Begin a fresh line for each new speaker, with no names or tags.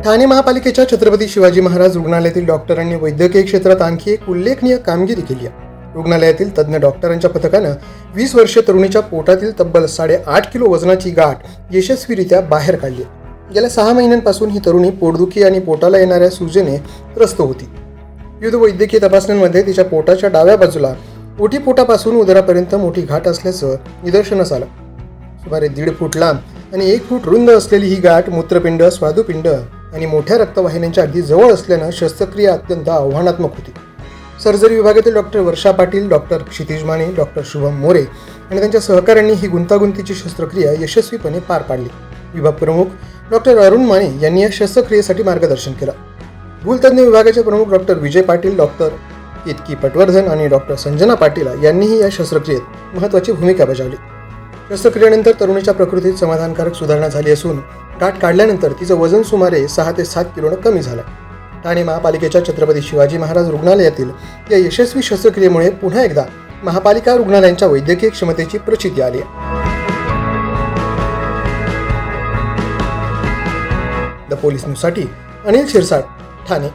ठाणे महापालिकेच्या छत्रपती शिवाजी महाराज रुग्णालयातील डॉक्टरांनी वैद्यकीय क्षेत्रात आणखी एक उल्लेखनीय कामगिरी केली आहे. रुग्णालयातील तज्ज्ञ डॉक्टरांच्या पथकानं 20 वर्षीय तरुणीच्या पोटातील तब्बल 8.5 किलो वजनाची गाठ यशस्वीरित्या बाहेर काढली. गेल्या 6 महिन्यांपासून ही तरुणी पोटदुखी आणि पोटाला येणाऱ्या सूजेने त्रस्त होती. विविध वैद्यकीय तपासण्यांमध्ये तिच्या पोटाच्या डाव्या बाजूला ओटीपोटापासून उदरापर्यंत मोठी गाठ असल्याचं निदर्शनास आलं. सुमारे 1.5 फूट लांब आणि 1 फूट रुंद असलेली ही गाठ मूत्रपिंड, स्वादुपिंड आणि मोठ्या रक्तवाहिन्यांच्या अगदी जवळ असल्यानं शस्त्रक्रिया अत्यंत आव्हानात्मक होती. सर्जरी विभागातील डॉक्टर वर्षा पाटील, डॉक्टर क्षितिज माने, डॉक्टर शुभम मोरे आणि त्यांच्या सहकाऱ्यांनी ही गुंतागुंतीची शस्त्रक्रिया यशस्वीपणे पार पाडली. विभाग प्रमुख डॉक्टर अरुण माने यांनी या शस्त्रक्रियेसाठी मार्गदर्शन केलं. भूलतज्ञ विभागाचे प्रमुख डॉक्टर विजय पाटील, डॉक्टर केतकी पटवर्धन आणि डॉक्टर संजना पाटील यांनीही या शस्त्रक्रियेत महत्त्वाची भूमिका बजावली. शस्त्रक्रियेनंतर तरुणीच्या प्रकृतीत समाधानकारक सुधारणा झाली असून गाठ काढल्यानंतर तिचं वजन सुमारे 6 ते 7 किलोनं कमी झालं. ठाणे महापालिकेच्या छत्रपती शिवाजी महाराज रुग्णालयातील या यशस्वी शस्त्रक्रियेमुळे पुन्हा एकदा महापालिका रुग्णालयांच्या वैद्यकीय क्षमतेची प्रचिती आली आहे. द पोलीस न्यूजसाठी अनिल शिरसाट, ठाणे.